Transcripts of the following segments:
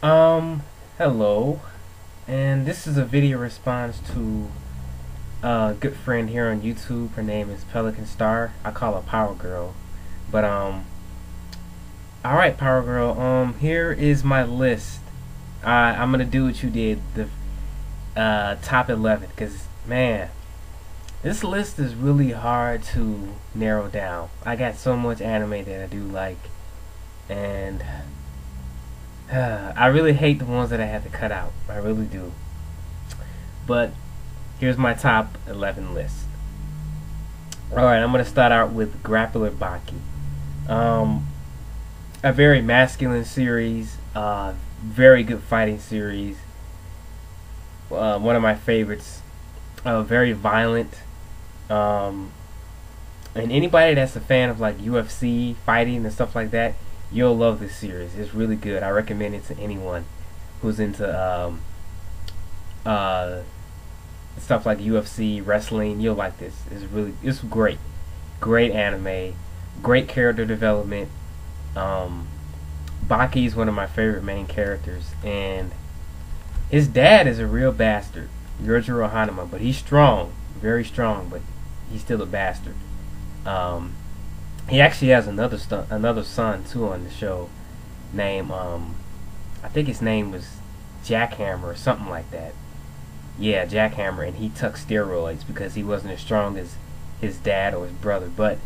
Um, Hello, and this is a video response to a good friend here on YouTube. Her name is Pelican Star. I call her Power Girl. But all right, Power Girl. Here is my list. I'm gonna do what you did, the top 11, because man, this list is really hard to narrow down. I got so much anime that I do like, and I really hate the ones that I had to cut out. I really do. But here's my top 11 list. Alright, I'm going to start out with Grappler Baki. Um, a very masculine series, very good fighting series. One of my favorites. Very violent. Um, and anybody that's a fan of like UFC fighting and stuff like that, you'll love this series. It's really good. I recommend it to anyone who's into uh, stuff like UFC, wrestling. You'll like this. It's great. Great anime, great character development. Um, Baki is one of my favorite main characters, and his dad is a real bastard, Yojiro Hanuma, but he's strong, very strong, but he's still a bastard. Um, he actually has another son too on the show, named I think his name was Jackhammer or something like that. Yeah, Jackhammer, and he took steroids because he wasn't as strong as his dad or his brother. But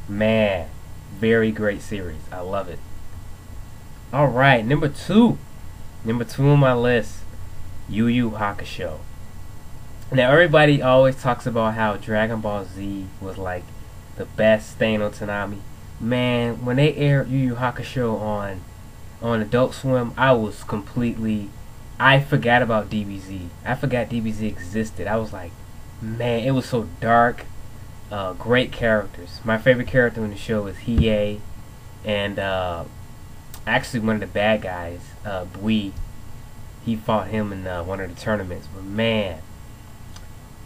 man, very great series. I love it. All right, number two on my list, Yu Yu Hakusho. Now everybody always talks about how Dragon Ball Z was like the best thing on Toonami. Man, when they aired Yu Yu Hakusho on Adult Swim, I forgot about DBZ. I forgot DBZ existed. I was like, man, it was so dark. Great characters. My favorite character in the show is Hiei, and actually one of the bad guys, Bui. He fought him in one of the tournaments. But man,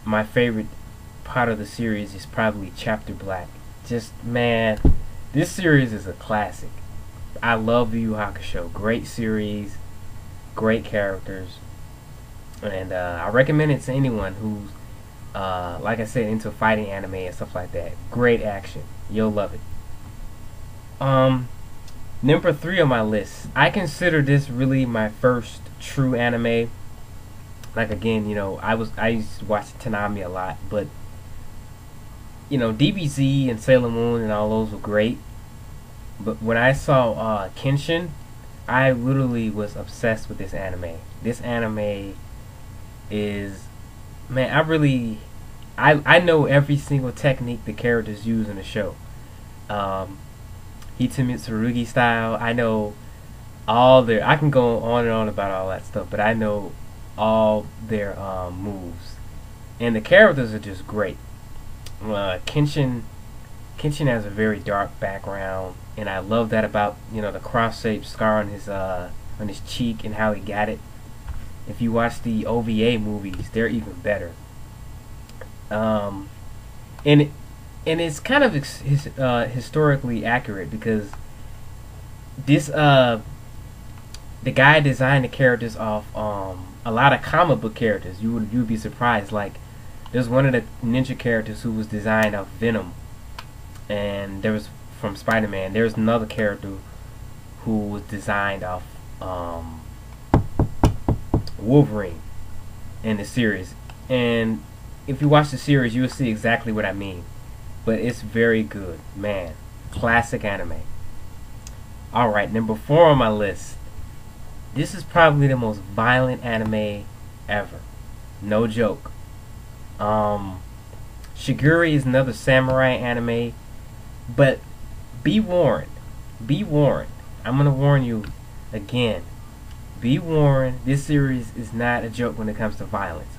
my favorite part of the series is probably Chapter Black. Just man, this series is a classic. I love Yu Yu Hakusho. Great series, great characters, and I recommend it to anyone who's, like I said, into fighting anime and stuff like that. Great action. You'll love it. Um, Number three on my list. I consider this really my first true anime. Like again, I used to watch Tanami a lot, but DBZ and Sailor Moon and all those were great. But when I saw Kenshin, I literally was obsessed with this anime. This anime is, man, I know every single technique the characters use in the show. Um, Hitomi Tsurugi style. I know I can go on and on about all that stuff, but I know all their moves, and the characters are just great. Kenshin has a very dark background, and I love that about the cross-shaped scar on his cheek and how he got it. If you watch the OVA movies, they're even better. Um, and it's kind of historically accurate because this the guy designed the characters off a lot of comic book characters. You'd be surprised. Like there's one of the ninja characters who was designed off Venom, and there was from Spider-Man. There's another character who was designed off Wolverine in the series. And if you watch the series, you'll see exactly what I mean. But it's very good, man. Classic anime. All right, number four on my list. This is probably the most violent anime ever. No joke. Shiguri is another samurai anime, but be warned. Be warned. I'm gonna warn you again. Be warned. This series is not a joke when it comes to violence.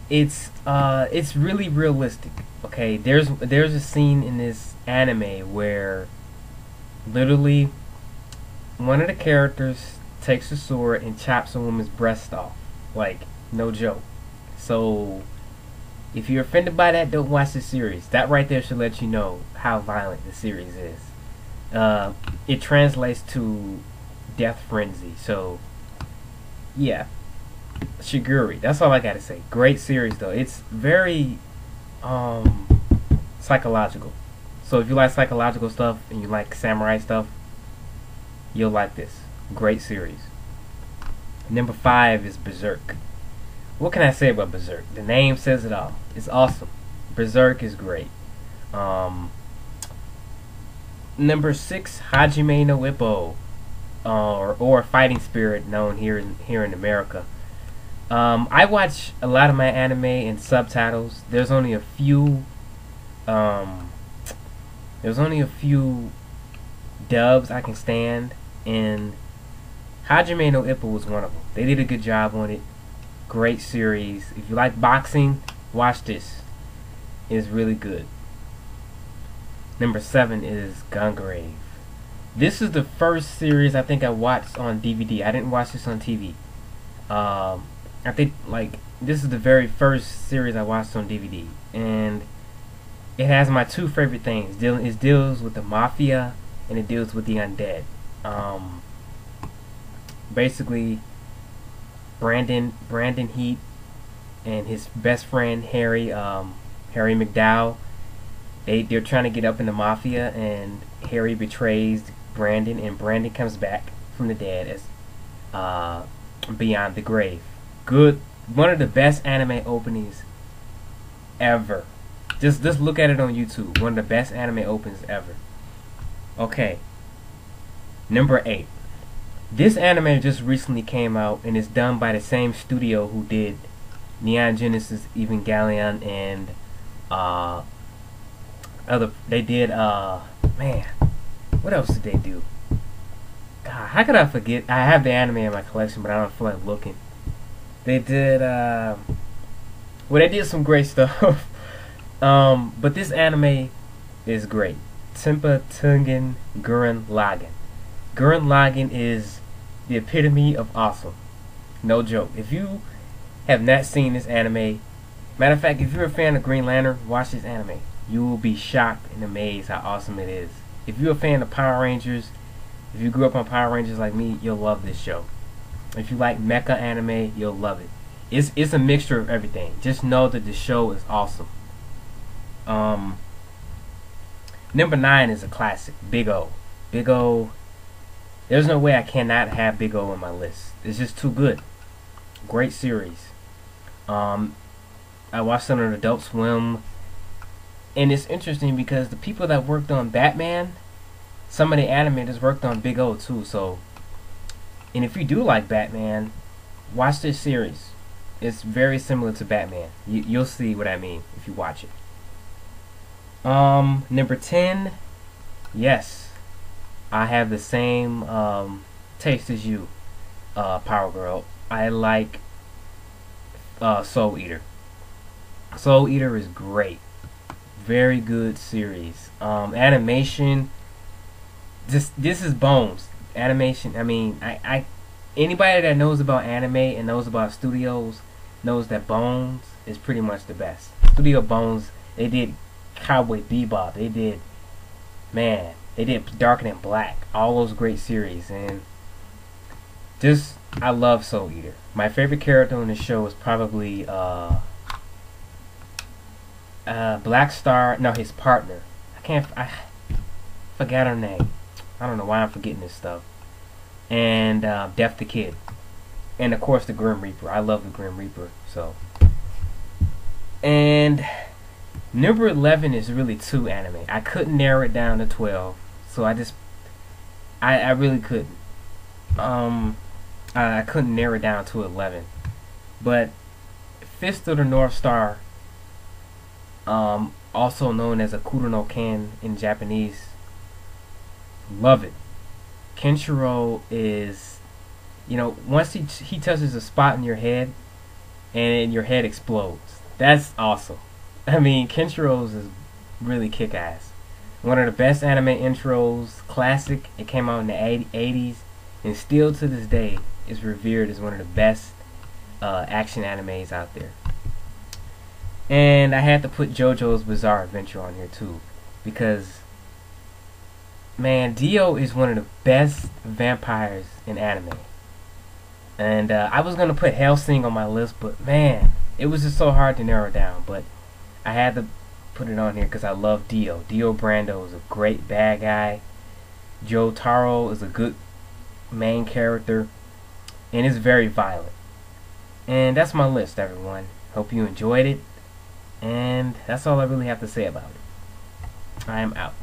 It's really realistic. Okay, there's a scene in this anime where literally one of the characters takes a sword and chops a woman's breast off. Like, no joke. So if you're offended by that, don't watch the series. That right there should let you know how violent the series is. It translates to Death Frenzy. So yeah, Shiguri. That's all I gotta say. Great series though. It's very psychological. So if you like psychological stuff and you like samurai stuff, you'll like this. Great series. Number 5 is Berserk. What can I say about Berserk? The name says it all. It's awesome. Berserk is great. Number 6, Hajime no Ippo, or Fighting Spirit, known here in America. I watch a lot of my anime in subtitles. There's only a few. There's only a few dubs I can stand, and Hajime no Ippo was one of them. They did a good job on it. Great series. If you like boxing, watch this. It's really good. Number 7 is Gungrave. This is the first series I think I watched on DVD. I didn't watch this on TV. I think this is the very first series I watched on DVD, and it has my 2 favorite things. It deals with the mafia and it deals with the undead. Basically, Brandon Heat and his best friend Harry McDowell. They're trying to get up in the mafia, and Harry betrays Brandon, and Brandon comes back from the dead as Beyond the Grave. Good, one of the best anime openings ever. Just look at it on YouTube. One of the best anime openings ever. Okay. Number 8. This anime just recently came out, and it's done by the same studio who did Neon Genesis Evangelion and they did man, what else did they do? God, how could I forget? I have the anime in my collection, but I don't feel like looking. They did well, they did some great stuff. But this anime is great. Tenpa Tengen Gurren Lagann. Gurren Lagann is the epitome of awesome. No joke. If you have not seen this anime, matter of fact, if you're a fan of Green Lantern, watch this anime. You will be shocked and amazed how awesome it is. If you're a fan of Power Rangers, if you grew up on Power Rangers like me, you'll love this show. If you like mecha anime, you'll love it. It's a mixture of everything. Just know that the show is awesome. Number 9 is a classic, Big O. Big O. There's no way I cannot have Big O on my list. It's just too good. Great series. I watched it on Adult Swim, and it's interesting because the people that worked on Batman, some of the animators worked on Big O too. So, and if you do like Batman, watch this series. It's very similar to Batman. You'll see what I mean if you watch it. Number 10, yes, I have the same taste as you, Power Girl. I like Soul Eater. Soul Eater is great. Very good series. Animation. This is Bones. Animation. I mean, I anybody that knows about anime and knows about studios knows that Bones is pretty much the best. Studio Bones. They did Cowboy Bebop. They did Darker Than Black. All those great series, and just I love Soul Eater. My favorite character on the show is probably Black Star. No, his partner. I forgot her name. I don't know why I'm forgetting this stuff. And Death the Kid, and of course the Grim Reaper. I love the Grim Reaper. So, and number 11 is really 2 anime. I couldn't narrow it down to 12, so I really couldn't. I couldn't narrow it down to 11, but Fist of the North Star, also known as Akuro no Ken in Japanese, love it. Kenshiro is, once he touches a spot in your head, and your head explodes. That's awesome. I mean, Kenshiro's is really kick-ass. One of the best anime intros, classic. It came out in the 80s, and still to this day is revered as one of the best action animes out there. And I had to put JoJo's Bizarre Adventure on here too, because man, Dio is one of the best vampires in anime. And I was gonna put Hellsing on my list, but man, it was just so hard to narrow down. But I had to put it on here because I love Dio. Dio Brando is a great bad guy. Joe Taro is a good main character, and it's very violent. And that's my list, everyone. Hope you enjoyed it. And that's all I really have to say about it. I am out.